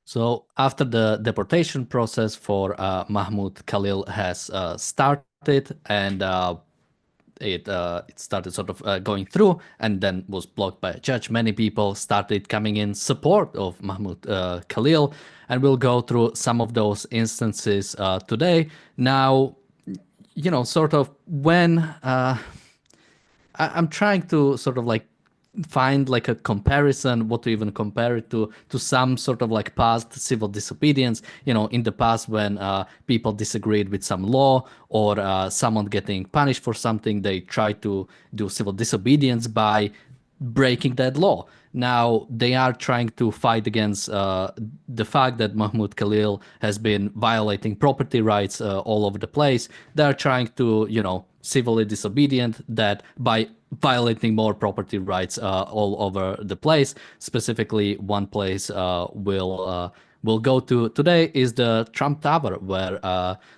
So after the deportation process for Mahmoud Khalil has started, and it started sort of going through and then was blocked by a judge. Many people started coming in support of Mahmoud Khalil, and we'll go through some of those instances today. Now, sort of when I'm trying to sort of like find like a comparison, what to even compare it to some sort of like past civil disobedience, in the past when people disagreed with some law, or someone getting punished for something, they try to do civil disobedience by breaking that law. Now they are trying to fight against the fact that Mahmoud Khalil has been violating property rights all over the place. They are trying to, civilly disobedient that by violating more property rights all over the place. Specifically, one place we'll go to today is the Trump Tower, where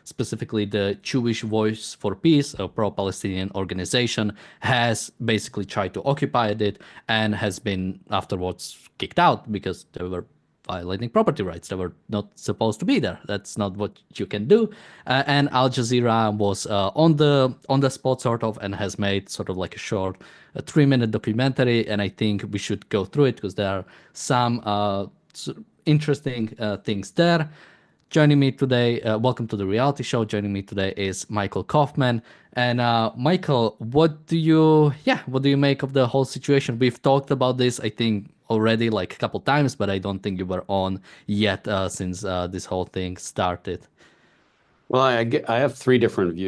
specifically the Jewish Voice for Peace, a pro-Palestinian organization, has basically tried to occupy it and has been afterwards kicked out because they were violating property rights. They were not supposed to be there. That's not what you can do. And Al Jazeera was on the spot sort of, and has made sort of like a short, a 3-minute documentary. And I think we should go through it because there are some interesting things there. Joining me today, welcome to the reality show. Joining me today is Michael Kaufman. And Michael, what do you make of the whole situation? We've talked about this, I think, already like a couple times, but I don't think you were on yet since this whole thing started. Well, I have three different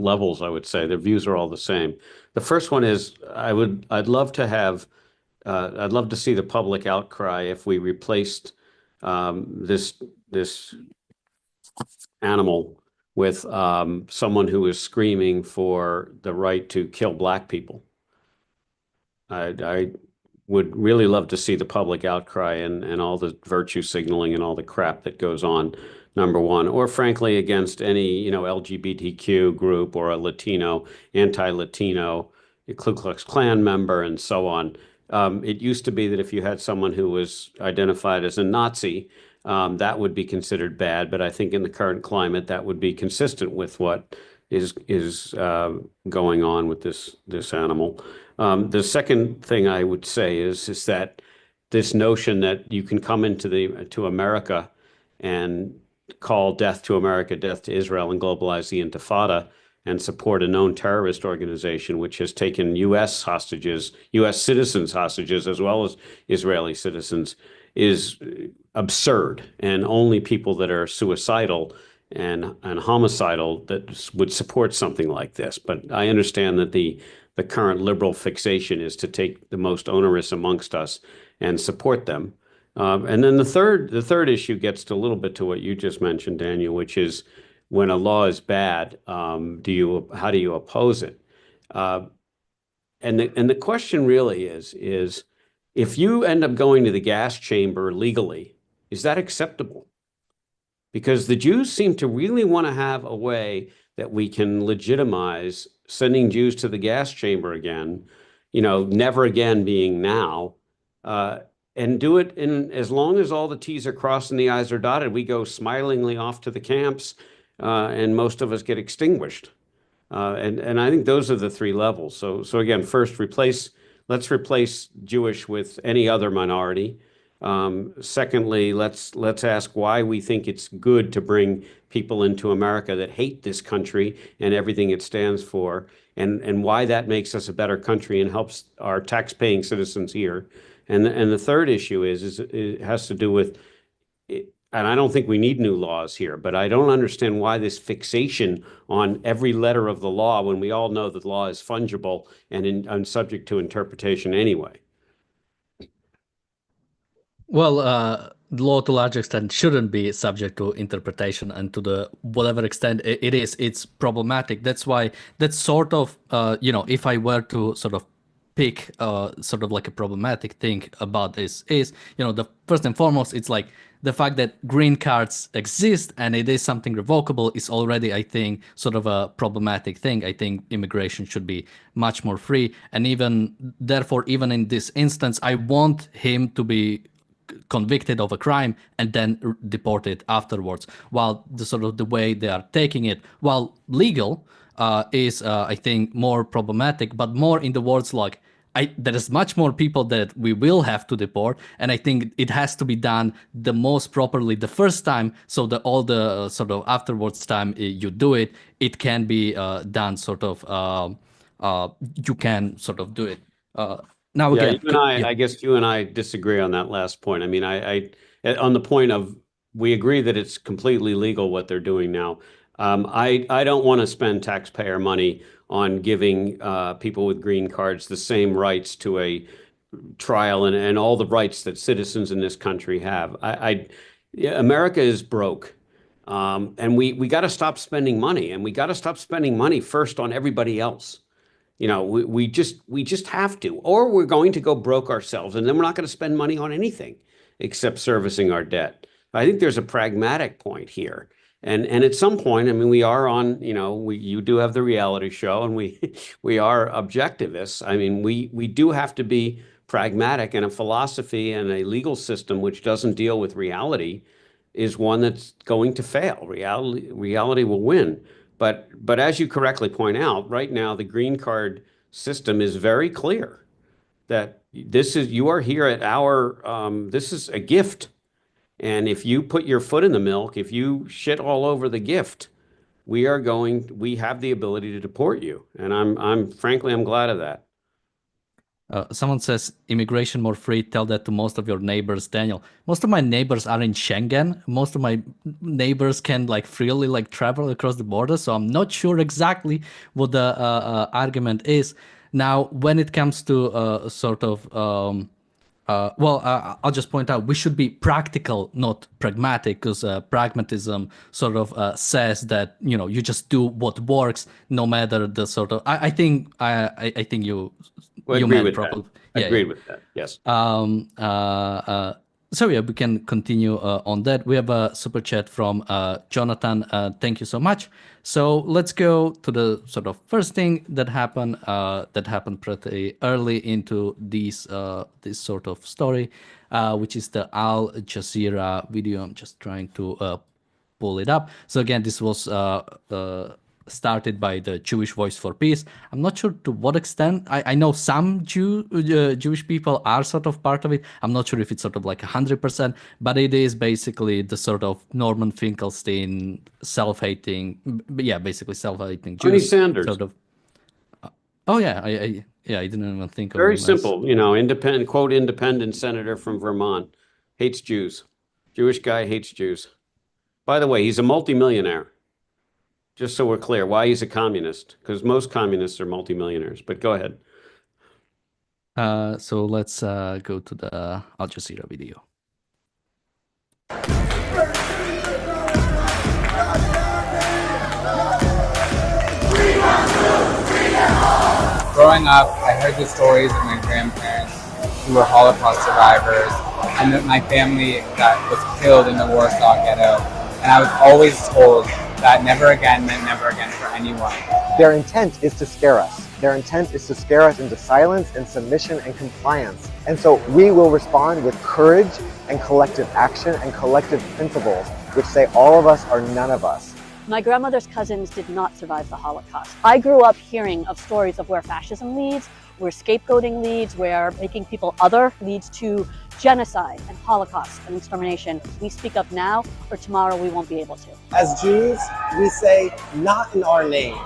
levels, I would say. Their views are all the same. The first one is I'd love to see the public outcry if we replaced this animal with someone who is screaming for the right to kill black people. I would really love to see the public outcry and all the virtue signaling and all the crap that goes on, number one, or frankly, against any, LGBTQ group or a Latino, anti-Latino, Ku Klux Klan member and so on. It used to be that if you had someone who was identified as a Nazi, that would be considered bad. But I think in the current climate, that would be consistent with what is going on with this animal. The second thing I would say is that this notion that you can come to America and call death to America, death to Israel, and globalize the Intifada and support a known terrorist organization which has taken U.S. hostages, U.S. citizens hostages, as well as Israeli citizens, is absurd. And only people that are suicidal and homicidal that would support something like this. But I understand that the current liberal fixation is to take the most onerous amongst us and support them. And then the third issue gets to a little bit to what you just mentioned, Daniel, which is when a law is bad, how do you oppose it? And the question really is if you end up going to the gas chamber legally, is that acceptable? Because the Jews seem to really want to have a way that we can legitimize sending Jews to the gas chamber again, never again being now, and do it in as long as all the T's are crossed and the I's are dotted, we go smilingly off to the camps, and most of us get extinguished. And I think those are the three levels. So again, first, let's replace Jewish with any other minority. Secondly, let's ask why we think it's good to bring people into America that hate this country and everything it stands for, and why that makes us a better country and helps our tax-paying citizens here. And the third issue it has to do with, and I don't think we need new laws here, but I don't understand why this fixation on every letter of the law when we all know that the law is fungible and subject to interpretation anyway. Well, the law to a large extent shouldn't be subject to interpretation, and to the whatever extent it is, it's problematic. That's why that's sort of, if I were to sort of pick sort of like a problematic thing about this is, the first and foremost, it's like the fact that green cards exist and it is something revocable is already, I think, sort of a problematic thing. I think immigration should be much more free. And even therefore, even in this instance, I want him to be convicted of a crime and then deported afterwards. While the sort of the way they are taking it, while legal, is I think more problematic, but more in the words like there is much more people that we will have to deport, and I think it has to be done the most properly the first time, so that all the sort of afterwards time you do it, it can be done sort of. You can sort of do it. Now Yeah, again, yeah. I guess you and I disagree on that last point. I mean, on the point of we agree that it's completely legal what they're doing now. I don't want to spend taxpayer money on giving people with green cards the same rights to a trial and all the rights that citizens in this country have. Yeah, America is broke. And we got to stop spending money, and we got to stop spending money first on everybody else. We just have to, or we're going to go broke ourselves, and then we're not going to spend money on anything except servicing our debt. I think there's a pragmatic point here. And at some point, I mean, we are on, you do have the reality show, and we are objectivists. I mean, we do have to be pragmatic, and a philosophy and a legal system which doesn't deal with reality is one that's going to fail. Reality will win. But as you correctly point out, right now the green card system is very clear that you are here at this is a gift. And if you put your foot in the milk, if you shit all over the gift, we have the ability to deport you. And frankly, I'm glad of that. Someone says immigration more free. Tell that to most of your neighbors, Daniel. Most of my neighbors are in Schengen. Most of my neighbors can like freely like travel across the border. So I'm not sure exactly what the argument is. Now, when it comes to sort of I'll just point out we should be practical, not pragmatic, because pragmatism sort of says that you just do what works, no matter the sort of. I think you Well, you agree meant with probably. that. Yeah, Agreed yeah. with that. Yes. So yeah, we can continue on that. We have a super chat from Jonathan. Thank you so much. So let's go to the sort of first thing that happened pretty early into this sort of story, which is the Al Jazeera video. I'm just trying to pull it up. So again, this was started by the Jewish Voice for Peace. I'm not sure to what extent. I know some Jewish people are sort of part of it. I'm not sure if it's sort of like 100%, but it is basically the sort of Norman Finkelstein self-hating, basically self-hating Bernie Jews. Sanders. Sort of. Oh yeah, I didn't even think of Very him simple, independent senator from Vermont, hates Jews. Jewish guy hates Jews. By the way, he's a multimillionaire. Just so we're clear, why he's a communist, because most communists are multimillionaires. But go ahead. So let's go to the Al Jazeera video. Growing up, I heard the stories of my grandparents who were Holocaust survivors, and that my family that was killed in the Warsaw Ghetto. And I was always told that never again meant never again for anyone. Their intent is to scare us. Their intent is to scare us into silence and submission and compliance. And so we will respond with courage and collective action and collective principles, which say all of us are none of us. My grandmother's cousins did not survive the Holocaust. I grew up hearing of stories of where fascism leads, where scapegoating leads, where making people other leads to genocide and Holocaust and extermination. We speak up now, or tomorrow we won't be able to. As Jews, we say, not in our name.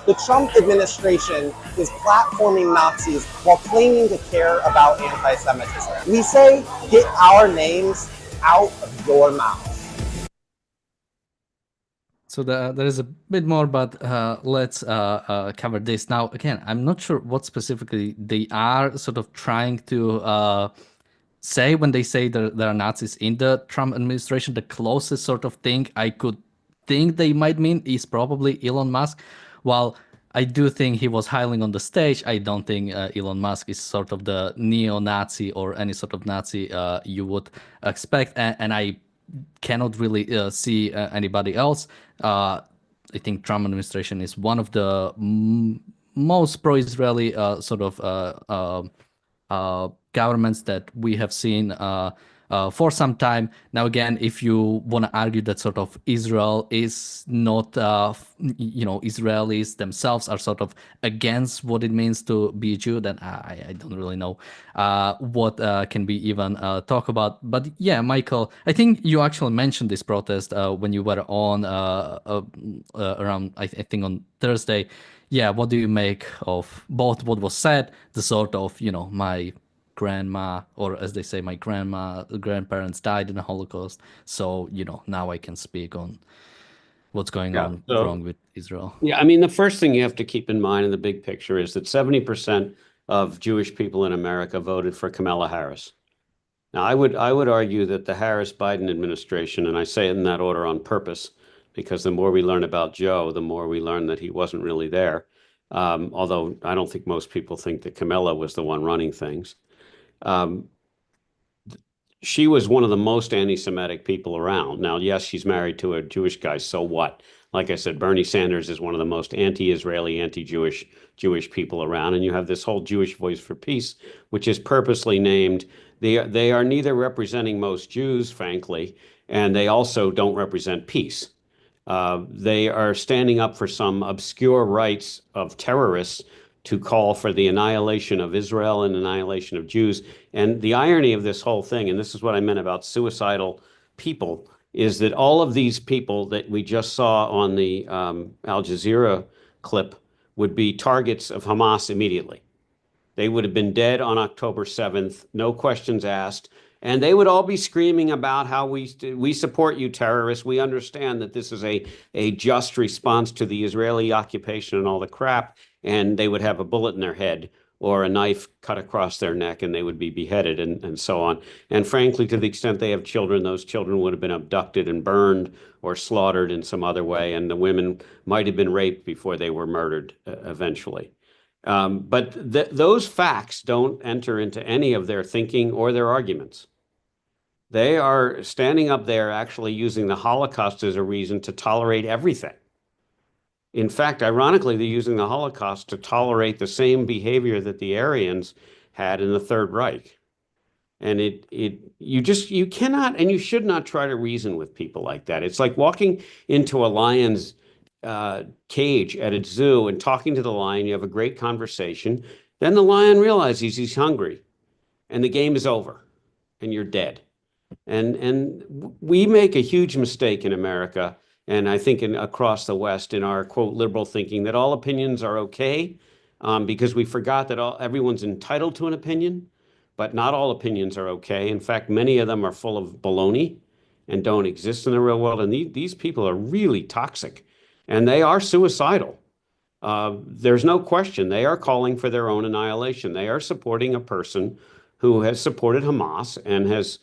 The Trump administration is platforming Nazis while claiming to care about anti-Semitism. We say, get our names out of your mouth. So there is a bit more, but let's cover this. Now, again, I'm not sure what specifically they are sort of trying to say when they say there are Nazis in the Trump administration. The closest sort of thing I could think they might mean is probably Elon Musk. While I do think he was howling on the stage, I don't think Elon Musk is sort of the neo-Nazi or any sort of Nazi you would expect. And I cannot really see anybody else. I think Trump administration is one of the most pro-Israeli sort of governments that we have seen for some time. Now, again, if you want to argue that sort of Israel is not, Israelis themselves are sort of against what it means to be a Jew, then I don't really know what can we even talk about. But yeah, Michael, I think you actually mentioned this protest when you were on around, I think on Thursday. Yeah, what do you make of both what was said, the sort of, my grandma, or as they say, my grandparents died in the Holocaust, so now I can speak on what's going Yeah. on So, wrong with Israel. yeah, I mean, the first thing you have to keep in mind in the big picture is that 70% of Jewish people in America voted for Kamala Harris. Now, I would argue that the Harris-Biden administration, and I say it in that order on purpose, because the more we learn about Joe, the more we learn that he wasn't really there. Although I don't think most people think that Kamala was the one running things. Um, she was one of the most anti-Semitic people around. Now, yes, she's married to a Jewish guy, so what? Like I said, Bernie Sanders is one of the most anti-Israeli, Jewish people around, and you have this whole Jewish Voice for Peace, which is purposely named. They are neither representing most Jews, frankly, and they also don't represent peace. They are standing up for some obscure rights of terrorists to call for the annihilation of Israel and annihilation of Jews. And the irony of this whole thing, and this is what I meant about suicidal people, is that all of these people that we just saw on the Al Jazeera clip would be targets of Hamas immediately. They would have been dead on October 7th, no questions asked. And they would all be screaming about how we support you, terrorists. We understand that this is a just response to the Israeli occupation and all the crap. And they would have a bullet in their head or a knife cut across their neck, and they would be beheaded and so on. And frankly, to the extent they have children, those children would have been abducted and burned or slaughtered in some other way. And the women might have been raped before they were murdered eventually. But those facts don't enter into any of their thinking or their arguments. They are standing up there actually using the Holocaust as a reason to tolerate everything. In fact, ironically, they're using the Holocaust to tolerate the same behavior that the Aryans had in the Third Reich. And you cannot and you should not try to reason with people like that. It's like walking into a lion's cage at a zoo and talking to the lion. You have a great conversation. Then the lion realizes he's hungry and the game is over and you're dead. And we make a huge mistake in America, and I think across the West, in our, quote, liberal thinking that all opinions are okay, because we forgot that everyone's entitled to an opinion, but not all opinions are okay. In fact, many of them are full of baloney and don't exist in the real world. And these people are really toxic, and they are suicidal. There's no question. They are calling for their own annihilation. They are supporting a person who has supported Hamas and has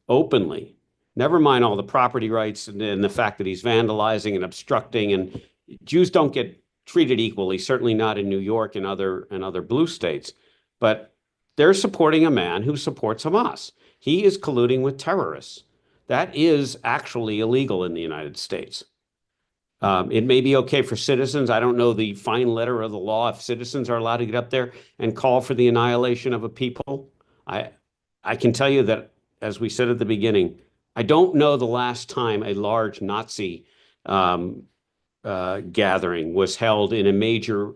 openly, never mind all the property rights and the fact that he's vandalizing and obstructing, and Jews don't get treated equally, certainly not in New York and other blue states, but they're supporting a man who supports Hamas. He is colluding with terrorists. That is actually illegal in the United States. It may be okay for citizens. I don't know the fine letter of the law if citizens are allowed to get up there and call for the annihilation of a people. I can tell you that, as we said at the beginning, I don't know the last time a large Nazi gathering was held in a major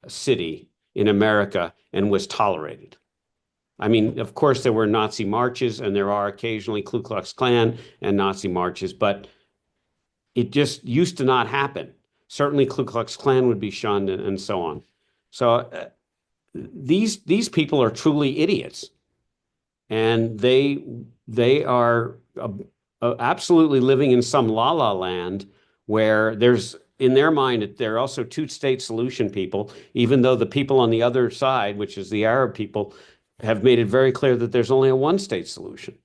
city in America and was tolerated. I mean, of course, there were Nazi marches, and there are occasionally Ku Klux Klan and Nazi marches, but it just used to not happen. Certainly, Ku Klux Klan would be shunned and so on. So these people are truly idiots. And they are absolutely living in some la-la land where there's, in their mind, they're also two-state solution people, even though the people on the other side, which is the Arab people, have made it very clear that there's only a one-state solution.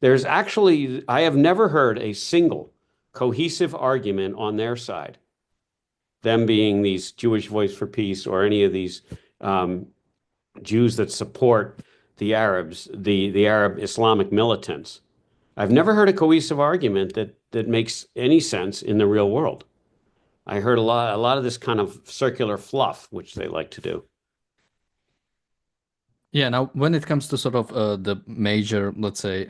There's actually, I have never heard a single cohesive argument on their side, them being these Jewish Voice for Peace or any of these Jews that support the Arabs, the Arab Islamic militants. I've never heard a cohesive argument that makes any sense in the real world. I heard a lot of this kind of circular fluff, which they like to do. Yeah, now when it comes to sort of the major, let's say,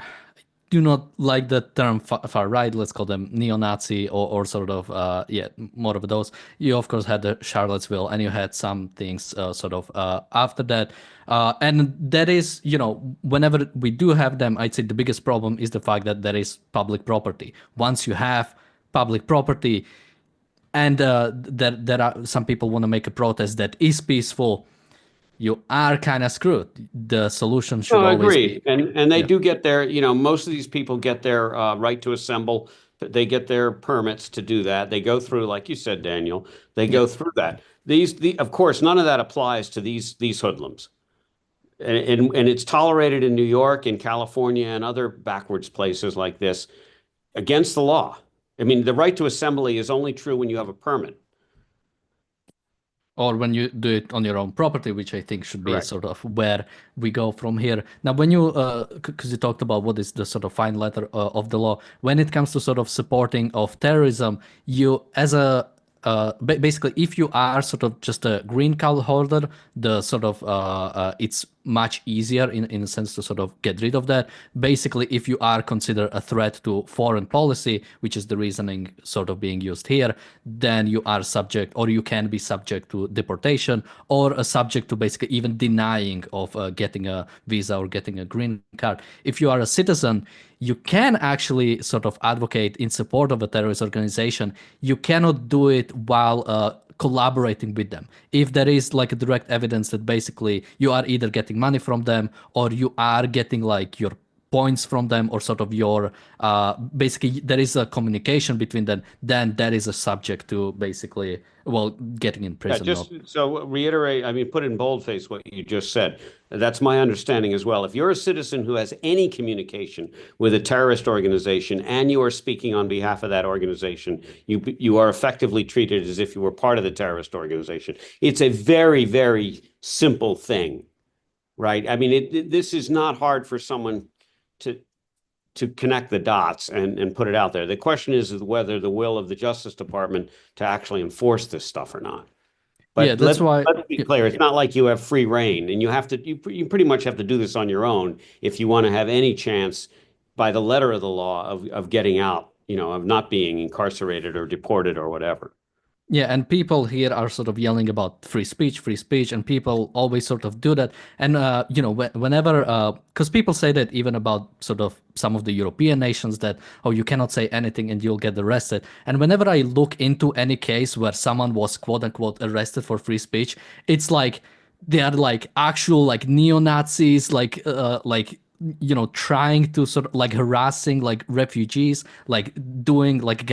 do not like the term far right, let's call them neo-Nazi or sort of, yeah, more of those. You, of course, had the Charlottesville and you had some things sort of after that. And that is, you know, whenever we do have them, I'd say the biggest problem is the fact that there is public property. Once you have public property, and there are some people want to make a protest that is peaceful, you are kind of screwed. The solution should Oh, always agreed. be, And they yeah. do get their, most of these people get their right to assemble. They get their permits to do that. They go through, like you said, Daniel, they Yeah. go through that. Of course, none of that applies to these hoodlums. And it's tolerated in New York and California and other backwards places like this against the law. I mean, the right to assembly is only true when you have a permit. Or when you do it on your own property, which I think should be Correct. sort of where we go from here. Now, when you, because you talked about what is the sort of fine letter of the law, when it comes to sort of supporting of terrorism, you as a basically, if you are sort of just a green card holder, the sort of it's much easier in a sense to sort of get rid of that. Basically, if you are considered a threat to foreign policy, which is the reasoning sort of being used here, then you are subject, or you can be subject to deportation, or a subject to basically even denying of getting a visa or getting a green card. If you are a citizen, you can actually sort of advocate in support of a terrorist organization. You cannot do it while collaborating with them. If there is like a direct evidence that basically you are either getting money from them or you are getting like your points from them or sort of your basically there is a communication between them, then that is a subject to basically, well, getting in Yeah, prison. just so reiterate, I mean, put in boldface what you just said. That's my understanding as well. If you're a citizen who has any communication with a terrorist organization and you are speaking on behalf of that organization, you are effectively treated as if you were part of the terrorist organization. It's a very, very simple thing, right? I mean, this is not hard for someone to connect the dots and put it out there. The question is whether the will of the Justice Department to actually enforce this stuff or not. But Yeah, that's why. let's be clear. It's not like you have free reign, and you pretty much have to do this on your own if you want to have any chance by the letter of the law of getting out, of not being incarcerated or deported or whatever. Yeah, and people here are sort of yelling about free speech, and people always sort of do that. And whenever, because people say that even about sort of some of the European nations that, oh, you cannot say anything and you'll get arrested. And whenever I look into any case where someone was quote unquote arrested for free speech, it's like they are like actual like neo-Nazis, like trying to sort of like harassing like refugees, like doing like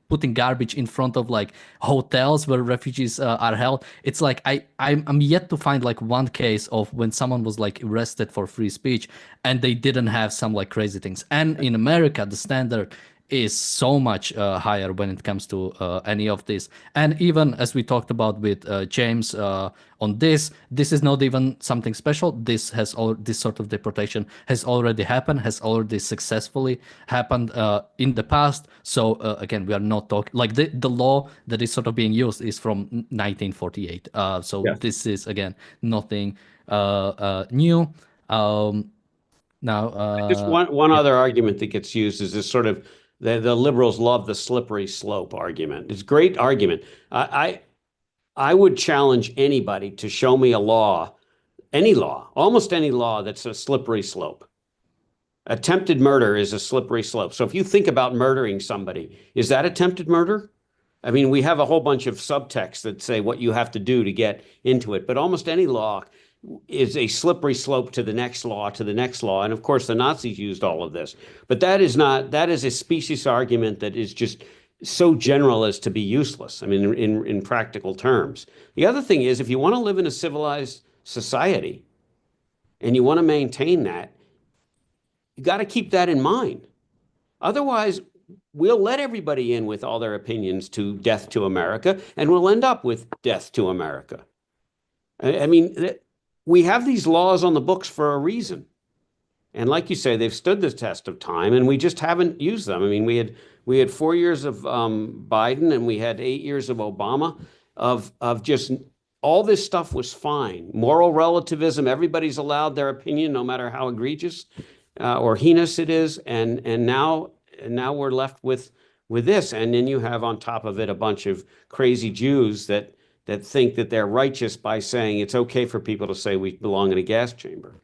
putting garbage in front of like hotels where refugees are held. It's like I'm yet to find like one case of when someone was like arrested for free speech and they didn't have some like crazy things. And in America, the standard is so much higher when it comes to any of this. And even as we talked about with James on this is not even something special. This sort of deportation has already happened, has already successfully happened in the past. So again, we are not talking like the law that is sort of being used is from 1948. So Yes. this is again nothing new. Now, Just one yeah. other argument that gets used is this sort of the liberals love the slippery slope argument. It's a great argument. I would challenge anybody to show me a law, almost any law that's a slippery slope. Attempted murder is a slippery slope. So if you think about murdering somebody, is that attempted murder? I mean, we have a whole bunch of subtexts that say what you have to do to get into it, but almost any law is a slippery slope to the next law, to the next law. And of course, the Nazis used all of this. But that is a specious argument that is just so general as to be useless. I mean, in practical terms. The other thing is, if you want to live in a civilized society and you want to maintain that, you got to keep that in mind. Otherwise, we'll let everybody in with all their opinions to death to America, and we'll end up with death to America. I mean, we have these laws on the books for a reason. And like you say, they've stood the test of time, and we just haven't used them. I mean, we had 4 years of Biden, and we had 8 years of Obama of just all this stuff was fine. Moral relativism, everybody's allowed their opinion, no matter how egregious or heinous it is. And now we're left with this. And then you have on top of it a bunch of crazy Jews that think that they're righteous by saying it's okay for people to say we belong in a gas chamber.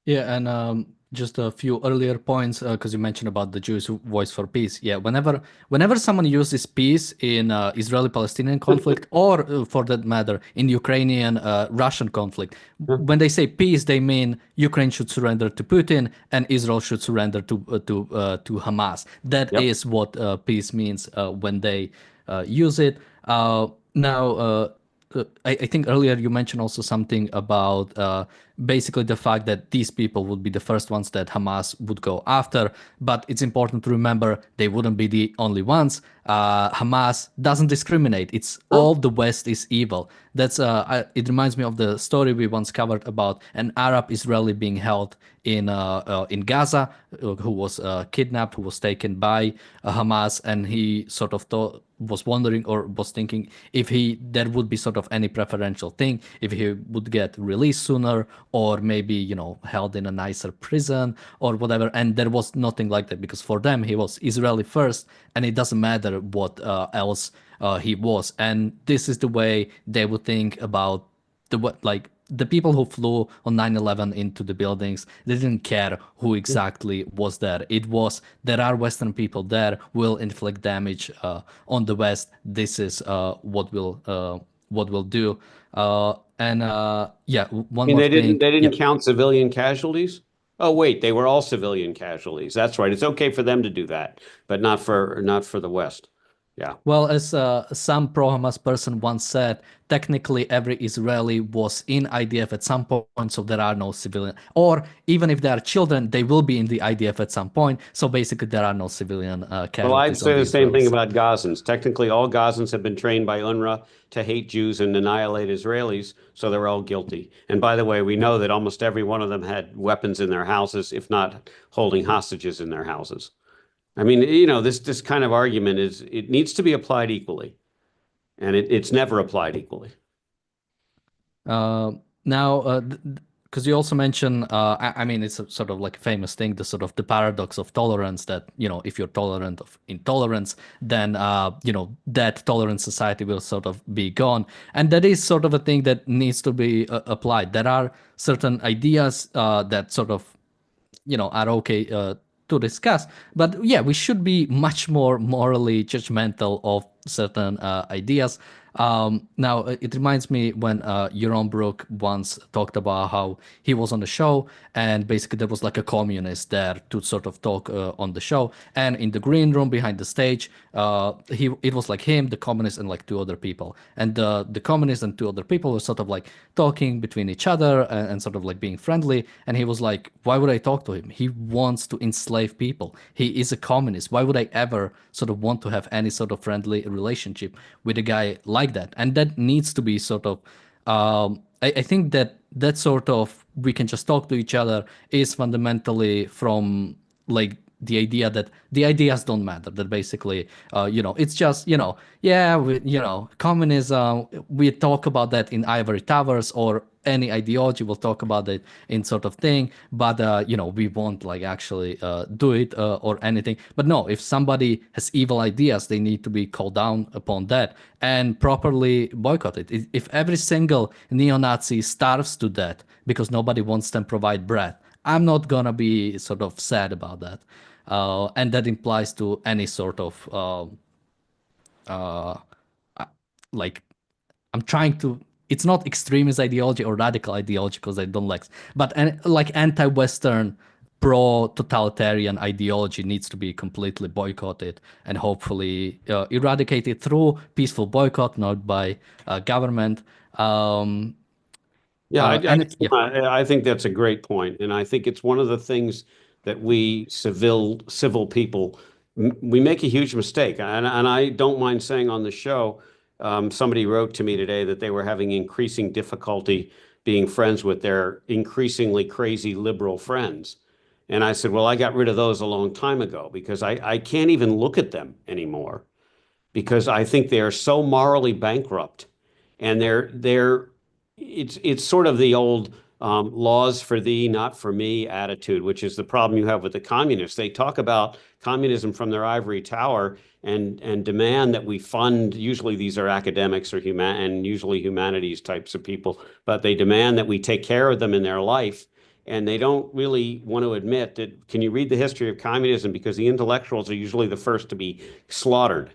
Yeah, and just a few earlier points, because you mentioned about the Jews who voice for peace. Yeah, whenever someone uses peace in Israeli-Palestinian conflict, or for that matter, in Ukrainian-Russian conflict, when they say peace, they mean Ukraine should surrender to Putin and Israel should surrender to Hamas. That Yep. is what peace means when they use it. Now, I think earlier you mentioned also something about basically the fact that these people would be the first ones that Hamas would go after. But it's important to remember they wouldn't be the only ones. Hamas doesn't discriminate. It's all the West is evil. That's it reminds me of the story we once covered about an Arab Israeli being held in Gaza, who was kidnapped, who was taken by Hamas, and he sort of was wondering or was thinking if there would be sort of any preferential thing, if he would get released sooner or maybe held in a nicer prison or whatever. And there was nothing like that, because for them he was Israeli first, and it doesn't matter what else he was. And this is the way they would think about the people who flew on 9/11 into the buildings. They didn't care who exactly was there. It was, there are Western people there, will inflict damage on the West. This is what we'll do. Yeah, one more they thing. didn't count civilian casualties? Oh, wait, they were all civilian casualties. That's right. It's okay for them to do that, but not for the West. Yeah. Well, as some pro-Hamas person once said, technically every Israeli was in IDF at some point, so there are no civilian. Or even if they are children, they will be in the IDF at some point. So basically, there are no civilian casualties. Well, I'd say on the same thing Israelis. about Gazans. Technically, all Gazans have been trained by UNRWA to hate Jews and annihilate Israelis, so they're all guilty. And by the way, we know that almost every one of them had weapons in their houses, if not holding hostages in their houses. I mean, this kind of argument it needs to be applied equally, and it's never applied equally. Now, because you also mentioned, I mean, it's a sort of like a famous thing, the paradox of tolerance, that, if you're tolerant of intolerance, then, that tolerant society will sort of be gone. And that is sort of a thing that needs to be applied. There are certain ideas that sort of, are okay to discuss. But yeah, we should be much more morally judgmental of certain ideas. Now, it reminds me when Yaron Brook once talked about how he was on the show, and basically there was like a communist there to sort of talk on the show. And in the green room behind the stage, it was like him, the communist, and like two other people. And the communist and two other people were sort of like talking between each other and sort of like being friendly. And he was like, why would I talk to him? He wants to enslave people. He is a communist. Why would I ever sort of want to have any sort of friendly relationship with a guy like that? And that needs to be sort of I think that sort of, we can just talk to each other, is fundamentally from like the idea that the ideas don't matter, that basically it's just communism, we talk about that in ivory towers, or any ideology will talk about it in sort of thing, but we won't like actually do it or anything. But no, if somebody has evil ideas, they need to be called down upon that and properly boycotted. If every single neo-Nazi starves to death because nobody wants them provide bread, I'm not gonna be sort of sad about that. And that implies to any sort of like, I'm trying to, it's not extremist ideology or radical ideology, because I don't like, but like anti-Western, pro-totalitarian ideology needs to be completely boycotted and hopefully eradicated through peaceful boycott, not by government. I think that's a great point, and I think it's one of the things that we civil people, we make a huge mistake, and I don't mind saying on the show. Somebody wrote to me today that they were having increasing difficulty being friends with their increasingly crazy liberal friends. And I said, well, I got rid of those a long time ago, because I can't even look at them anymore, because I think they are so morally bankrupt and it's sort of the old laws for thee, not for me attitude, which is the problem you have with the communists. They talk about communism from their ivory tower and demand that we fund. Usually these are academics or usually humanities types of people, but they demand that we take care of them in their life. And they don't really want to admit that. Can you read the history of communism? Because the intellectuals are usually the first to be slaughtered.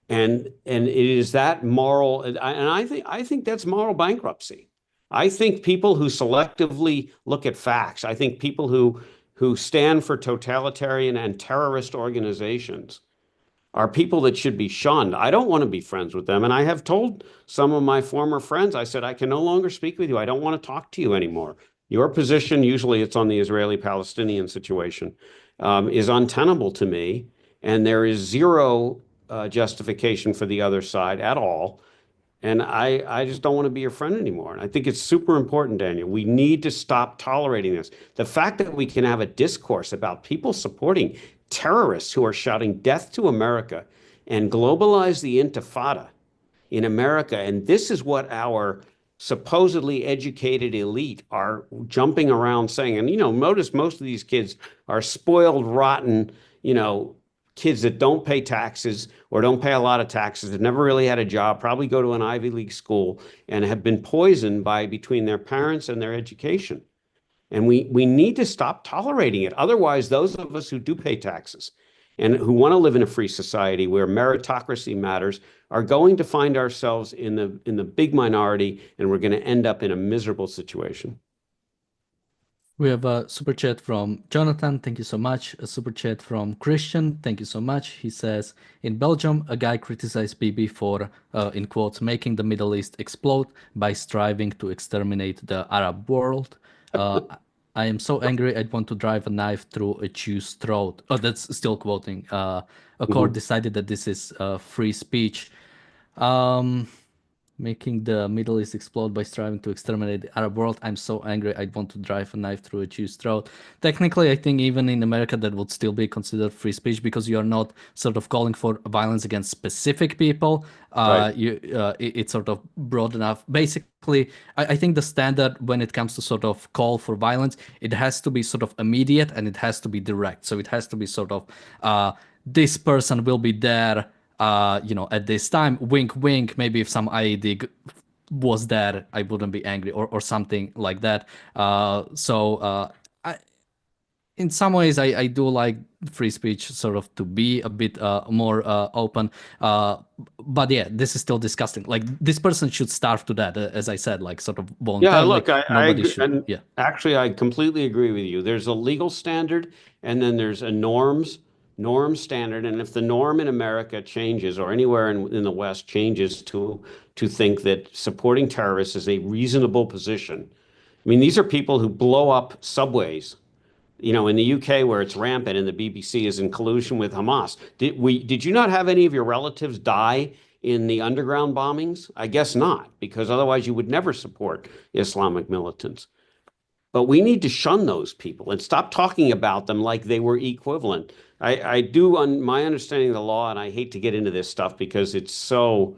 And it is that moral, and I think that's moral bankruptcy. I think people who selectively look at facts, I think people who stand for totalitarian and terrorist organizations are people that should be shunned. I don't want to be friends with them. And I have told some of my former friends, I said, I can no longer speak with you. I don't want to talk to you anymore. Your position, usually it's on the Israeli-Palestinian situation, is untenable to me. And there is zero justification for the other side at all. And I just don't want to be your friend anymore. And I think it's super important, Daniel. We need to stop tolerating this. The fact that we can have a discourse about people supporting terrorists who are shouting death to America and globalize the intifada in America. And this is what our supposedly educated elite are jumping around saying. And, notice most of these kids are spoiled, rotten, kids that don't pay taxes or don't pay a lot of taxes, that never really had a job, probably go to an Ivy League school and have been poisoned between their parents and their education. And we need to stop tolerating it. Otherwise, those of us who do pay taxes and who want to live in a free society where meritocracy matters are going to find ourselves in the big minority, and we're going to end up in a miserable situation. We have a super chat from Jonathan. Thank you so much. A super chat from Christian. Thank you so much. He says, in Belgium, a guy criticized Bibi for, in quotes, making the Middle East explode by striving to exterminate the Arab world. I am so angry, I'd want to drive a knife through a Jew's throat. Oh, that's still quoting. A court decided that this is free speech. Making the Middle East explode by striving to exterminate the Arab world. I'm so angry, I'd want to drive a knife through a Jew's throat. Technically, I think even in America, that would still be considered free speech because you're not sort of calling for violence against specific people. Right. It's sort of broad enough. Basically, I think the standard when it comes to sort of call for violence, it has to be sort of immediate and it has to be direct. So it has to be sort of, this person will be there at this time, wink, wink. Maybe if some IED was there, I wouldn't be angry or something like that. In some ways, I do like free speech sort of to be a bit more open. But yeah, this is still disgusting. Like this person should starve to death, as I said, like sort of voluntarily. Yeah, look, I agree. should. Yeah. Actually, I completely agree with you. There's a legal standard and then there's a norm standard, and if the norm in America changes or anywhere in the West changes to think that supporting terrorists is a reasonable position. I mean, these are people who blow up subways, in the UK where it's rampant and the BBC is in collusion with Hamas. Did you not have any of your relatives die in the underground bombings? I guess not, because otherwise you would never support Islamic militants. But we need to shun those people and stop talking about them like they were equivalent. I do, on my understanding of the law, and I hate to get into this stuff because it's so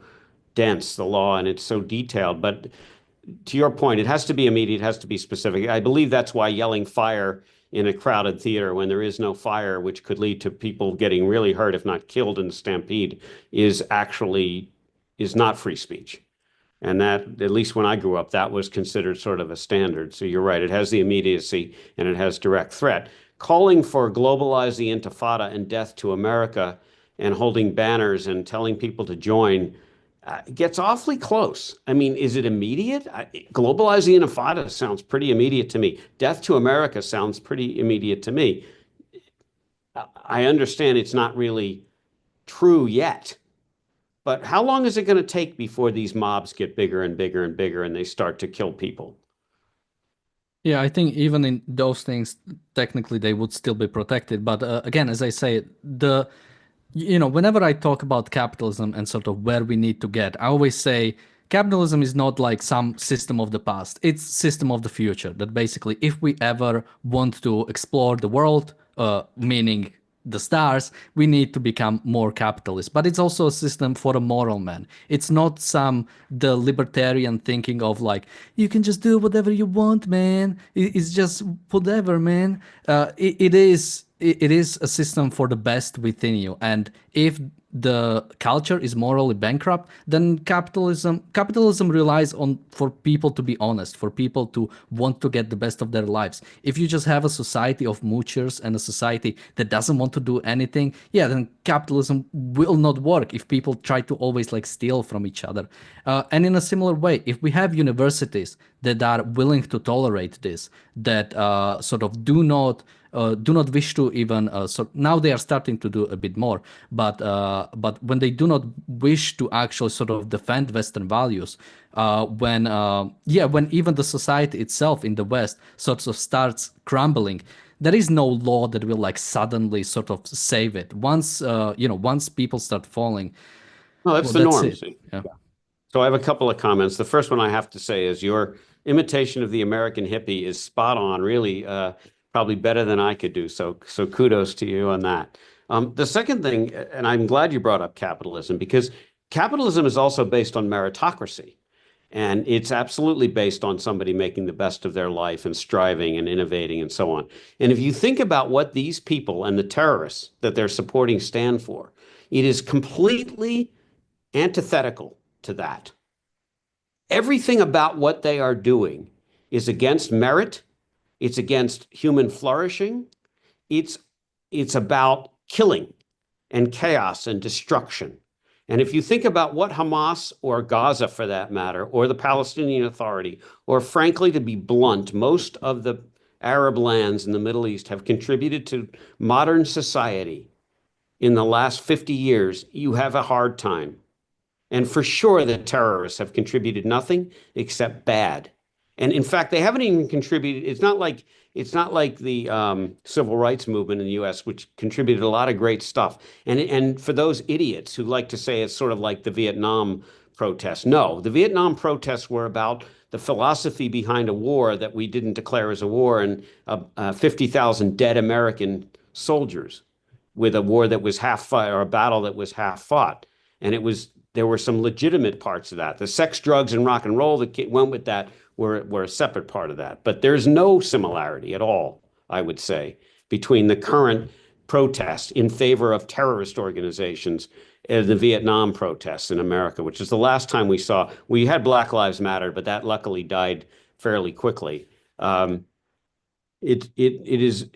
dense, the law, and it's so detailed. But to your point, it has to be immediate, it has to be specific. I believe that's why yelling fire in a crowded theater when there is no fire, which could lead to people getting really hurt, if not killed in the stampede, is not free speech. And that, at least when I grew up, that was considered sort of a standard. So you're right, it has the immediacy and it has direct threat. Calling for globalize the intifada and death to America and holding banners and telling people to join gets awfully close. I mean, is it immediate? Globalize the intifada sounds pretty immediate to me. Death to America sounds pretty immediate to me. I understand it's not really true yet. But how long is it going to take before these mobs get bigger and bigger and bigger and they start to kill people? Yeah, I think even in those things, technically they would still be protected. But again, as I say, whenever I talk about capitalism and sort of where we need to get, I always say capitalism is not like some system of the past. It's system of the future. That basically, if we ever want to explore the world, meaning the stars, we need to become more capitalist. But it's also a system for a moral man. It's not the libertarian thinking of like, you can just do whatever you want, man. It's just whatever, man. It is a system for the best within you. And if the culture is morally bankrupt, then capitalism relies on for people to be honest, for people to want to get the best of their lives. If you just have a society of moochers and a society that doesn't want to do anything, yeah, then capitalism will not work if people try to always like steal from each other. And in a similar way, if we have universities that are willing to tolerate this, that sort of do not wish to even so now they are starting to do a bit more, but when they do not wish to actually sort of defend Western values, when even the society itself in the West sort of starts crumbling, there is no law that will like suddenly sort of save it. Once people start falling, well, that's the norm. Yeah. So I have a couple of comments. The first one I have to say is your imitation of the American hippie is spot on, really, probably better than I could do. So kudos to you on that. The second thing, and I'm glad you brought up capitalism, because capitalism is also based on meritocracy. And it's absolutely based on somebody making the best of their life and striving and innovating and so on. And if you think about what these people and the terrorists that they're supporting stand for, it is completely antithetical to that. Everything about what they are doing is against merit. It's against human flourishing. It's about killing and chaos and destruction. And if you think about what Hamas or Gaza, for that matter, or the Palestinian Authority, or frankly, to be blunt, most of the Arab lands in the Middle East have contributed to modern society in the last 50 years, you have a hard time. And for sure, the terrorists have contributed nothing except bad. And in fact, they haven't even contributed. It's not like the civil rights movement in the U.S., which contributed a lot of great stuff. And for those idiots who like to say it's sort of like the Vietnam protests, no, the Vietnam protests were about the philosophy behind a war that we didn't declare as a war, and 50,000 dead American soldiers with a war that was half fought, or a battle that was half fought. And there were some legitimate parts of that. The sex, drugs, and rock and roll that went with that were a separate part of that. But there's no similarity at all, I would say, between the current protests in favor of terrorist organizations and the Vietnam protests in America, which is the last time we had Black Lives Matter, but that luckily died fairly quickly. It is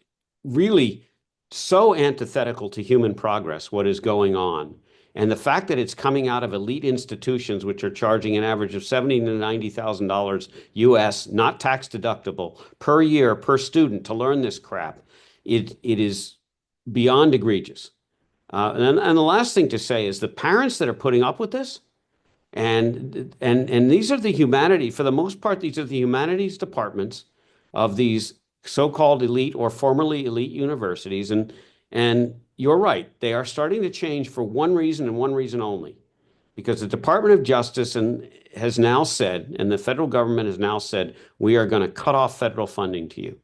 really so antithetical to human progress, what is going on. And the fact that it's coming out of elite institutions, which are charging an average of $70,000 to $90,000 US, not tax deductible, per year, per student to learn this crap, it is beyond egregious. And the last thing to say is the parents that are putting up with this, and these are for the most part, these are the humanities departments of these so-called elite or formerly elite universities. And you're right, they are starting to change for one reason and one reason only, because the Department of Justice has now said, and the federal government has now said, we are going to cut off federal funding to you.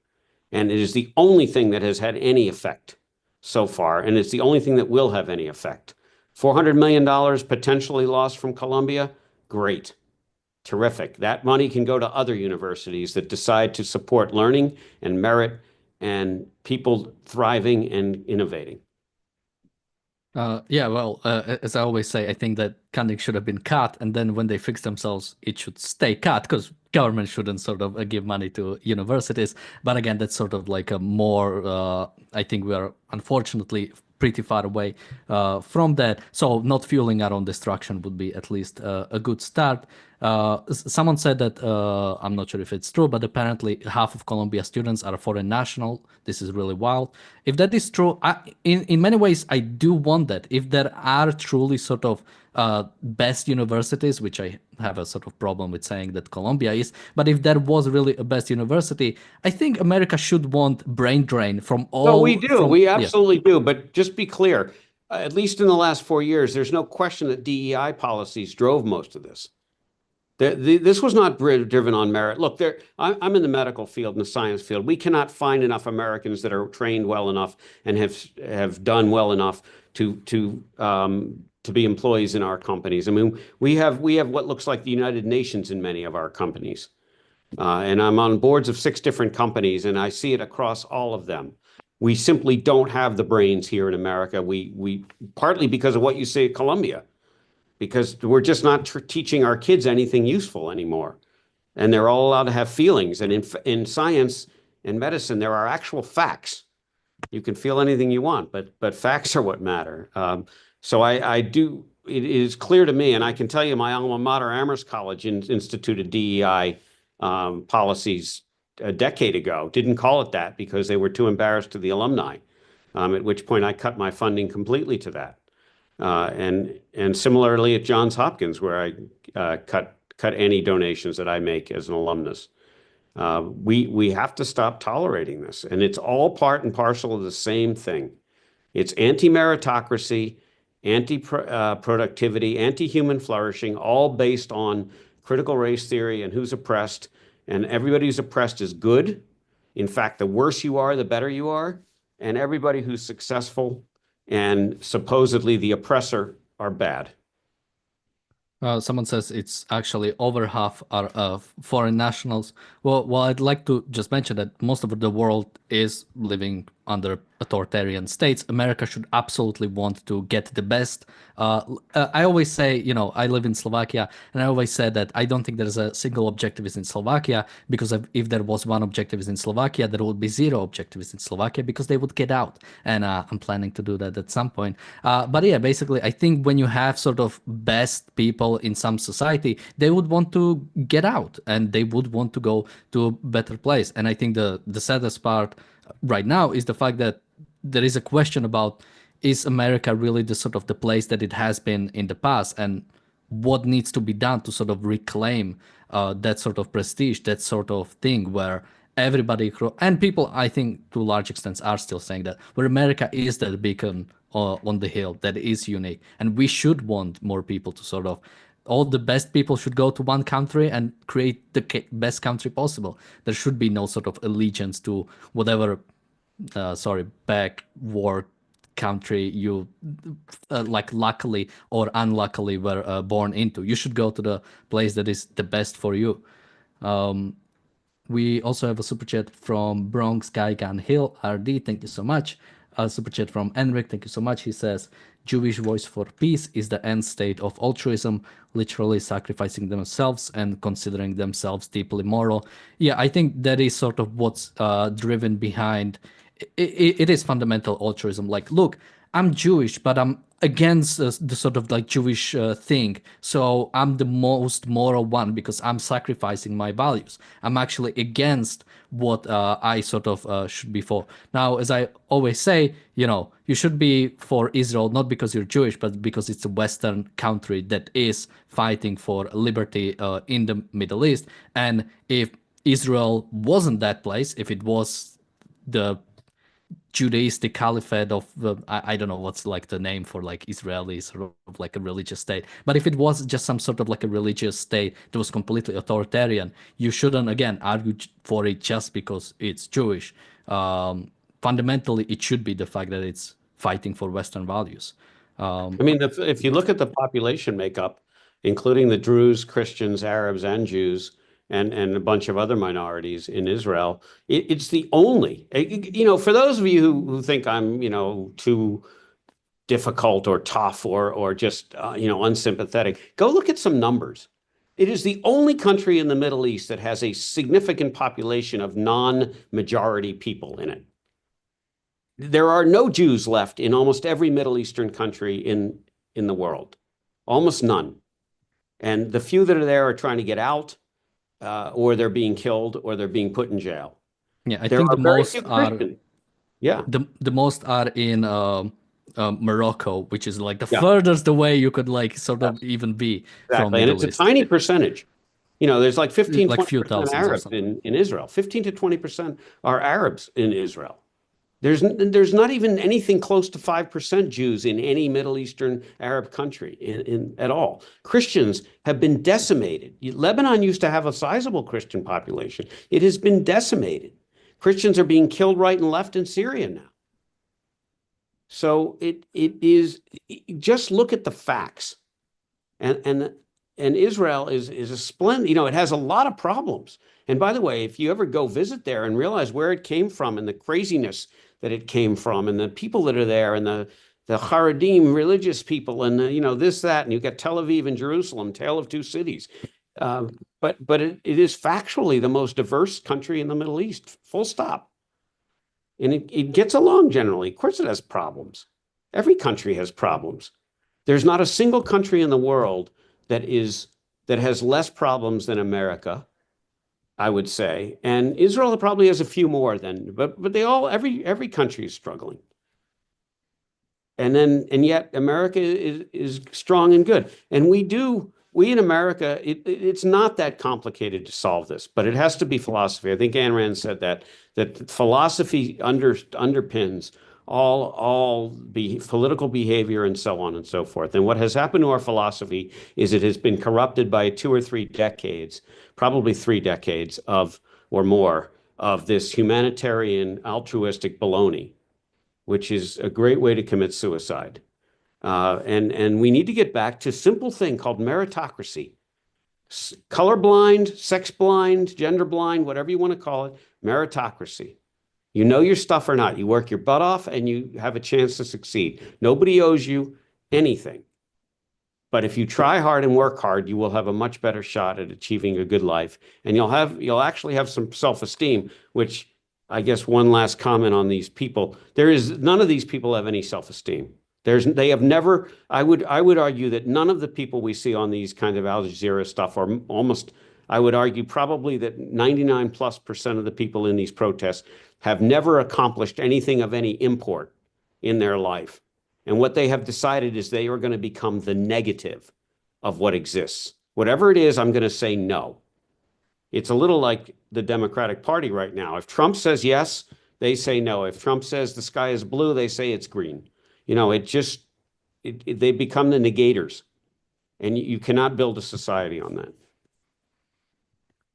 And it is the only thing that has had any effect so far, and it's the only thing that will have any effect. $400 million potentially lost from Columbia, great, terrific. That money can go to other universities that decide to support learning and merit and people thriving and innovating. As I always say, I think that funding should have been cut, and then when they fix themselves, it should stay cut, because government shouldn't sort of give money to universities. But again, that's sort of like a more, I think we are unfortunately pretty far away from that. So not fueling our own destruction would be at least a good start. Someone said that, I'm not sure if it's true, but apparently half of Columbia students are foreign national. This is really wild. If that is true, in many ways, I do want that. If there are truly sort of best universities, which I have a sort of problem with saying that Columbia is, but if there was really a best university, I think America should want brain drain from all. No, we do. We absolutely do. But just be clear, at least in the last 4 years, there's no question that DEI policies drove most of this. This was not driven on merit. Look, I'm in the medical field and the science field. We cannot find enough Americans that are trained well enough and have done well enough to be employees in our companies. I mean, we have what looks like the United Nations in many of our companies. And I'm on boards of 6 different companies, and I see it across all of them. We simply don't have the brains here in America. We partly because of what you say at Columbia, because we're just not teaching our kids anything useful anymore. And they're all allowed to have feelings. And in science and medicine, there are actual facts. You can feel anything you want, but facts are what matter. So it is clear to me, and I can tell you my alma mater, Amherst College, instituted DEI policies a decade ago. Didn't call it that because they were too embarrassed to the alumni, at which point I cut my funding completely to that. And similarly at Johns Hopkins, where I cut any donations that I make as an alumnus. We have to stop tolerating this, and it's all part and parcel of the same thing. It's anti-meritocracy, anti-productivity, anti-human flourishing, all based on critical race theory and who's oppressed. And everybody who's oppressed is good. In fact, the worse you are, the better you are. And everybody who's successful and supposedly the oppressor are bad. Someone says it's actually over half are foreign nationals. Well, I'd like to just mention that most of the world is living under authoritarian states. America should absolutely want to get the best. I always say, I live in Slovakia, and I always said that I don't think there's a single objectivist in Slovakia, because if there was one objectivist in Slovakia, there would be 0 objectivists in Slovakia, because they would get out. And I'm planning to do that at some point. But yeah, basically, I think when you have sort of best people in some society, they would want to get out and they would want to go to a better place. And I think the saddest part right now is the fact that there is a question about, is America really the sort of the place that it has been in the past, and what needs to be done to sort of reclaim that sort of prestige, that sort of thing where everybody and people, I think to a large extent, are still saying that, where America is that beacon on the hill that is unique, and we should want more people to sort of, all the best people should go to one country and create the best country possible. There should be no sort of allegiance to whatever, backward country you luckily or unluckily were born into. You should go to the place that is the best for you. We also have a super chat from Bronx Guy Gun Hill RD. Thank you so much. A super chat from Enric. Thank you so much. He says, Jewish voice for peace is the end state of altruism, literally sacrificing themselves and considering themselves deeply moral. Yeah, I think that is sort of what's driven behind. It is fundamental altruism. Like, look, I'm Jewish, but I'm against the sort of like Jewish thing. So I'm the most moral one because I'm sacrificing my values. I'm actually against what I sort of should be for. Now, as I always say, you should be for Israel, not because you're Jewish, but because it's a Western country that is fighting for liberty in the Middle East. And if Israel wasn't that place, if it was the Judaistic caliphate of I don't know what's like the name for like Israeli sort of like a religious state, but if it was just some sort of like a religious state that was completely authoritarian, you shouldn't again argue for it just because it's Jewish. Fundamentally, it should be the fact that it's fighting for Western values. I mean, if you look at the population makeup, including the Druze, Christians, Arabs, and Jews, and a bunch of other minorities in Israel, it's the only, for those of you who think I'm, too difficult or tough or just, unsympathetic, go look at some numbers. It is the only country in the Middle East that has a significant population of non-majority people in it. There are no Jews left in almost every Middle Eastern country in the world, almost none. And the few that are there are trying to get out, or they're being killed, or they're being put in jail. Yeah, I think the most are. Yeah, the most are in Morocco, which is like the furthest away you could like sort of even be from Middle East. It's a tiny percentage. There's like 15-20% few thousands Arabs in Israel. 15 to 20% are Arabs in Israel. There's not even anything close to 5% Jews in any Middle Eastern Arab country at all. Christians have been decimated. Lebanon used to have a sizable Christian population. It has been decimated. Christians are being killed right and left in Syria now. So just look at the facts. And Israel is a splendid, it has a lot of problems. And by the way, if you ever go visit there and realize where it came from and the craziness that it came from and the people that are there and the Haredim religious people and this, that, and you've got Tel Aviv and Jerusalem, tale of two cities. But it is factually the most diverse country in the Middle East, full stop. And it gets along generally. Of course it has problems. Every country has problems. There's not a single country in the world that has less problems than America, I would say. And Israel probably has a few more but every country is struggling. And yet America is strong and good. And we in America, it's not that complicated to solve this, but it has to be philosophy. I think Ayn Rand said that philosophy underpins all political behavior and so on and so forth. And what has happened to our philosophy is it has been corrupted by 2 or 3 decades, probably 3 decades or more of this humanitarian altruistic baloney, which is a great way to commit suicide. And we need to get back to a simple thing called meritocracy. Colorblind, sex blind, gender blind, whatever you want to call it, meritocracy. You know your stuff or not. You work your butt off and you have a chance to succeed. Nobody owes you anything. But if you try hard and work hard, you will have a much better shot at achieving a good life. And you'll actually have some self-esteem, which I guess one last comment on these people. None of these people have any self-esteem. They have never, I would argue that none of the people we see on these kind of Al Jazeera stuff are almost, I would argue probably that 99+% of the people in these protests have never accomplished anything of any import in their life. And what they have decided is they are going to become the negative of what exists. Whatever it is, I'm going to say no. It's a little like the Democratic Party right now. If Trump says yes, they say no. If Trump says the sky is blue, they say it's green. They become the negators. And you cannot build a society on that.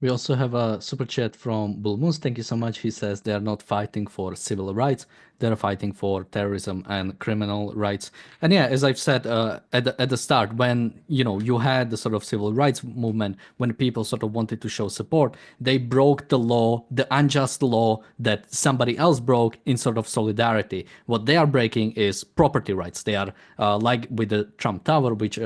We also have a super chat from Bulmus. Thank you so much. He says they are not fighting for civil rights. They're fighting for terrorism and criminal rights. And yeah, as I've said at the start, when you had the sort of civil rights movement, when people sort of wanted to show support, they broke the law, the unjust law that somebody else broke in sort of solidarity. What they are breaking is property rights. They are like with the Trump Tower, which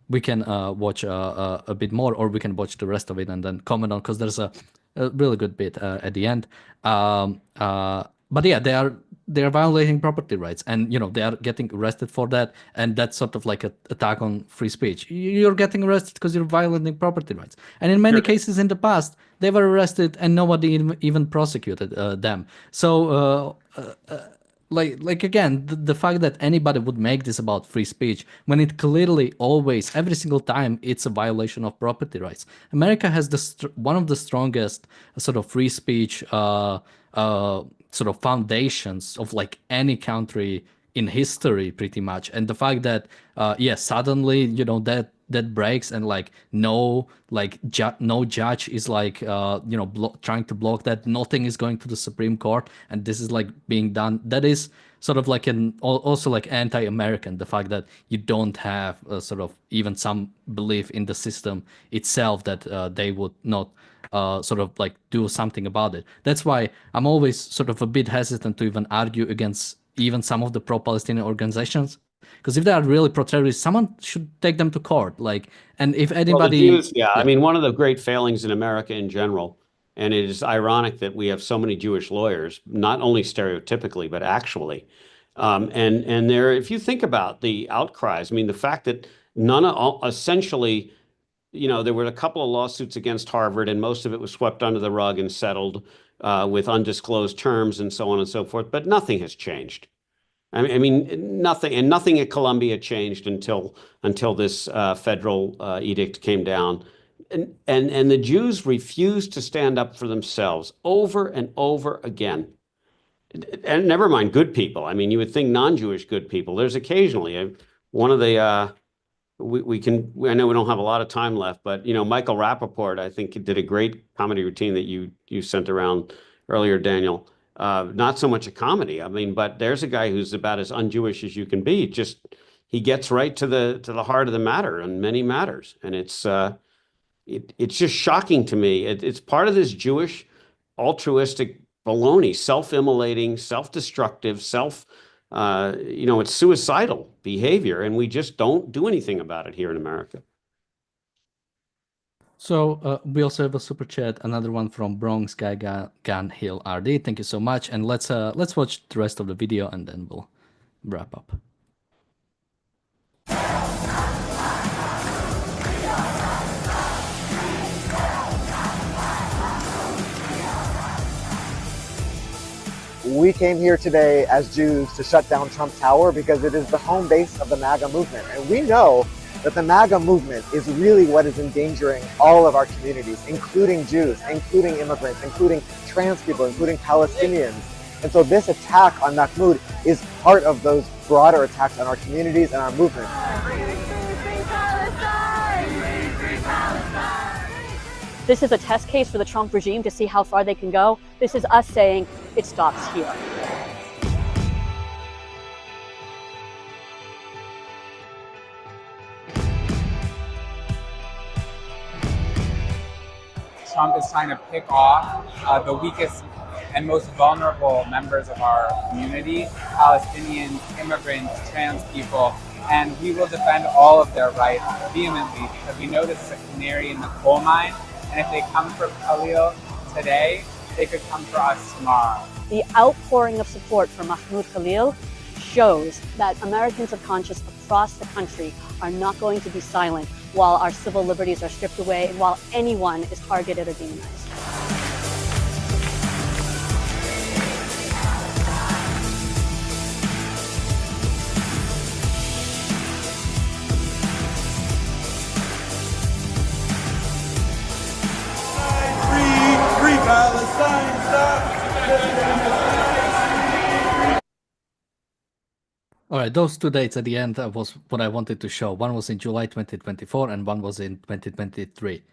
we can watch a bit more, or we can watch the rest of it and then comment on, because there's a really good bit at the end. But yeah, they are violating property rights, and they are getting arrested for that, and that's sort of like an attack on free speech. You're getting arrested because you're violating property rights, and in many cases in the past they were arrested and nobody even prosecuted them. So like again, the fact that anybody would make this about free speech when it clearly always, every single time, it's a violation of property rights. America has one of the strongest sort of free speech sort of foundations of like any country in history, pretty much. And the fact that suddenly that breaks, and like no judge is like trying to block that, nothing is going to the Supreme Court, and this is like being done. That is sort of like also like anti-American, the fact that you don't have sort of even some belief in the system itself, that they would not sort of like do something about it. That's why I'm always sort of a bit hesitant to even argue against even some of the pro-Palestinian organizations, because if they are really pro-terrorist, someone should take them to court. And if anybody, well, the Jews, I mean, one of the great failings in America in general, and it is ironic that we have so many Jewish lawyers, not only stereotypically but actually, and there, if you think about the outcries, I mean, the fact that essentially, there were a couple of lawsuits against Harvard, and most of it was swept under the rug and settled with undisclosed terms and so on and so forth. But nothing has changed. I mean, nothing at Columbia changed until this federal edict came down, and the Jews refused to stand up for themselves over and over again. and never mind good people. I mean, you would think non-Jewish good people. There's occasionally one of the we can. I know we don't have a lot of time left, but Michael Rappaport, I think, did a great comedy routine that you sent around earlier, Daniel. Not so much a comedy. I mean, but there's a guy who's about as un-Jewish as you can be. Just he gets right to the heart of the matter on many matters, and it's just shocking to me. It's part of this Jewish altruistic baloney, self-immolating, self-destructive, it's suicidal behavior, and we just don't do anything about it here in America. So we also have a super chat, another one from Bronx Guy Gun Hill RD. Thank you so much, and let's watch the rest of the video, and then we'll wrap up. We came here today as Jews to shut down Trump Tower because it is the home base of the MAGA movement. And we know that the MAGA movement is really what is endangering all of our communities, including Jews, including immigrants, including trans people, including Palestinians. And so this attack on Mahmoud is part of those broader attacks on our communities and our movement. This is a test case for the Trump regime to see how far they can go. This is us saying it stops here. Trump is trying to pick off the weakest and most vulnerable members of our community, Palestinians, immigrants, trans people, and we will defend all of their rights vehemently because we know this is a canary in the coal mine, and if they come for Khalil today, they could come for us tomorrow. The outpouring of support for Mahmoud Khalil shows that Americans of conscience across the country are not going to be silent while our civil liberties are stripped away and while anyone is targeted or demonized. Free Palestine, stop! All right, those two dates at the end was what I wanted to show. One was in July 2024 and one was in 2023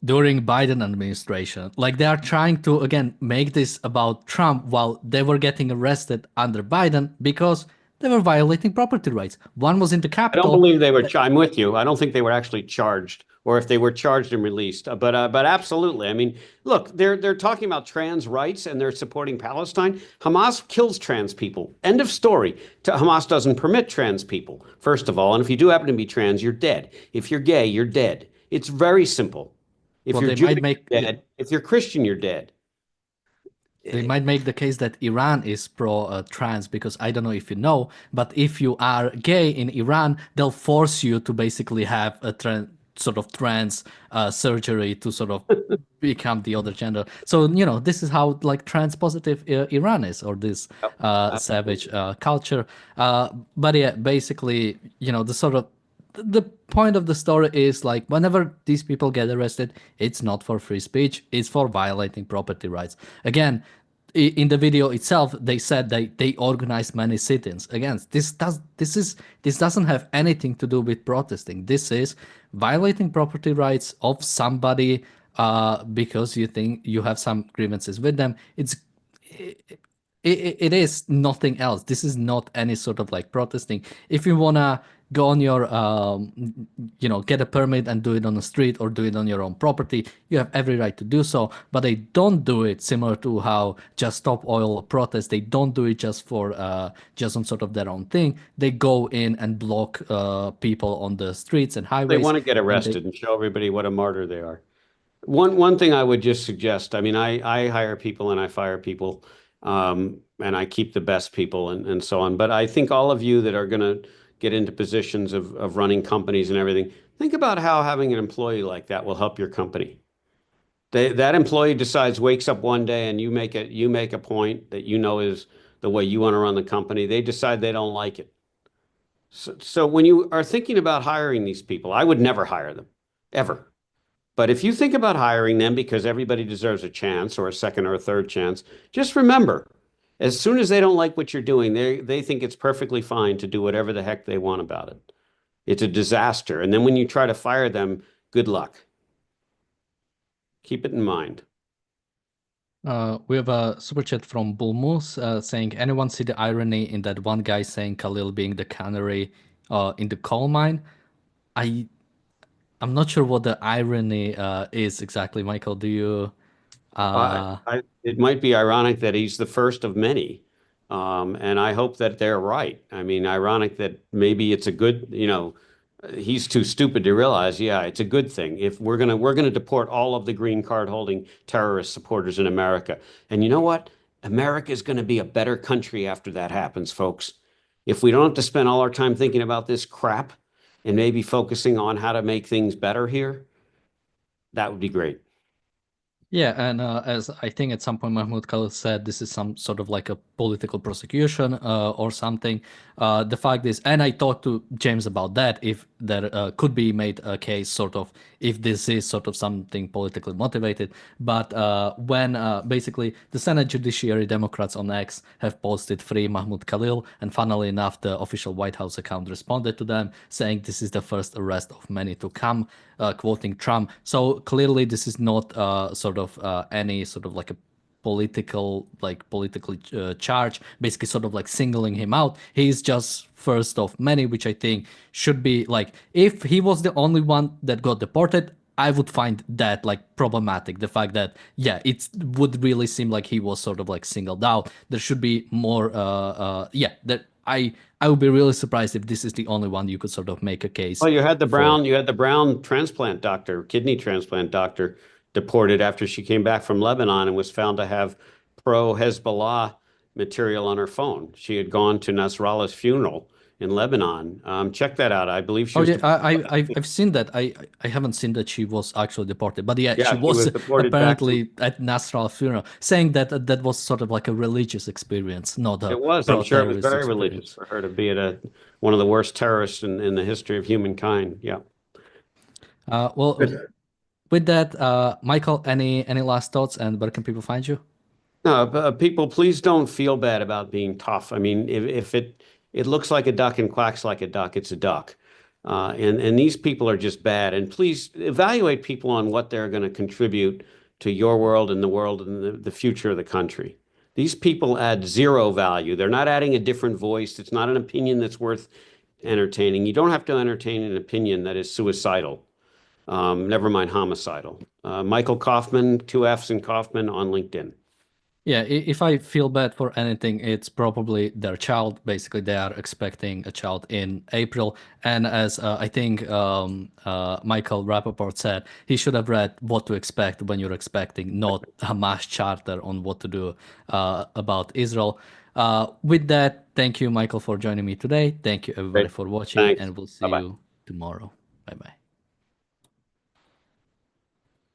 during Biden administration. Like they are trying to, again, make this about Trump while they were getting arrested under Biden because they were violating property rights. One was in the I Capitol. don't believe they were. I'm with you. I don't think they were actually charged, or if they were charged and released. But absolutely. I mean, look, they're talking about trans rights and they're supporting Palestine. Hamas kills trans people. End of story. Hamas doesn't permit trans people, first of all. And if you do happen to be trans, you're dead. If you're gay, you're dead. It's very simple. If you're Jewish, you're dead. If you're Christian, you're dead. They might make the case that Iran is pro-trans because I don't know if you know, but if you are gay in Iran, they'll force you to basically have a trans surgery to sort of become the other gender. So, this is how like trans positive Iran is, or this savage culture. But yeah, basically, the point of the story is like whenever these people get arrested, it's not for free speech, it's for violating property rights. Again, in the video itself, they said they organized many sit-ins. Again, this doesn't have anything to do with protesting. This is violating property rights of somebody because you think you have some grievances with them. It is nothing else. This is not any sort of like protesting. If you wanna go on your get a permit and do it on the street or do it on your own property, you have every right to do so, but they don't do it similar to how Just Stop Oil protests. They don't do it just for just on sort of their own thing. They go in and block people on the streets and highways. They want to get arrested and show everybody what a martyr they are. One thing I would just suggest, I mean, I hire people and I fire people, and I keep the best people and so on, but I think all of you that are going to get into positions of running companies and everything, think about how having an employee like that will help your company. That employee wakes up one day and you make a point that is the way you want to run the company. They decide they don't like it. So when you are thinking about hiring these people, I would never hire them, ever. But if you think about hiring them because everybody deserves a chance or a second or a third chance, just remember, As soon as they don't like what you're doing, they think it's perfectly fine to do whatever the heck they want about it. It's a disaster. And then when you try to fire them, good luck. Keep it in mind. We have a super chat from Bull Moose saying, anyone see the irony in that one guy saying Khalil being the canary in the coal mine? I'm not sure what the irony is exactly, Michael. Do you? It might be ironic that he's the first of many. And I hope that they're right. I mean, ironic that maybe it's a good, he's too stupid to realize, yeah, it's a good thing. If we're gonna deport all of the green card holding terrorist supporters in America. And you know what? America is going to be a better country after that happens, folks. If we don't have to spend all our time thinking about this crap and maybe focusing on how to make things better here, that would be great. Yeah, and as I think at some point Mahmoud Khalil said, this is some sort of like a political prosecution or something. The fact is, and I talked to James about that, if there could be made a case sort of if this is sort of something politically motivated. But when basically the Senate Judiciary Democrats on X have posted free Mahmoud Khalil, and funnily enough, the official White House account responded to them saying this is the first arrest of many to come, quoting Trump. So clearly this is not sort of any sort of like a politically charged, basically sort of like singling him out. He's just first of many, which I think should be like, if he was the only one that got deported, I would find that like problematic. The fact that, yeah, it would really seem like he was sort of like singled out. There should be more, that I would be really surprised if this is the only one you could sort of make a case. Well, you had the Brown transplant doctor, kidney transplant doctor, deported after she came back from Lebanon and was found to have pro-Hezbollah material on her phone. She had gone to Nasrallah's funeral in Lebanon. Check that out. I believe she was. I've seen that. I haven't seen that she was actually deported, but yeah, she was apparently at Nasrallah funeral, saying that that was sort of like a religious experience, not a. It was. I'm sure it was very religious for her to be at one of the worst terrorists in the history of humankind. Yeah. Well, with that, Michael, any last thoughts, and where can people find you? No, people, please don't feel bad about being tough. I mean, if it looks like a duck and quacks like a duck, it's a duck. And these people are just bad. And please evaluate people on what they're going to contribute to your world and the world and the future of the country. These people add zero value. They're not adding a different voice. It's not an opinion that's worth entertaining. You don't have to entertain an opinion that is suicidal. Never mind homicidal. Michael Kaufman, 2 F's in Kaufman on LinkedIn. Yeah, if I feel bad for anything, it's probably their child. Basically, they are expecting a child in April. And as I think Michael Rappaport said, he should have read What to Expect When You're Expecting, not Hamas charter on what to do about Israel. With that, thank you, Michael, for joining me today. Thank you, everybody, for watching. Thanks. And we'll see you tomorrow. Bye-bye.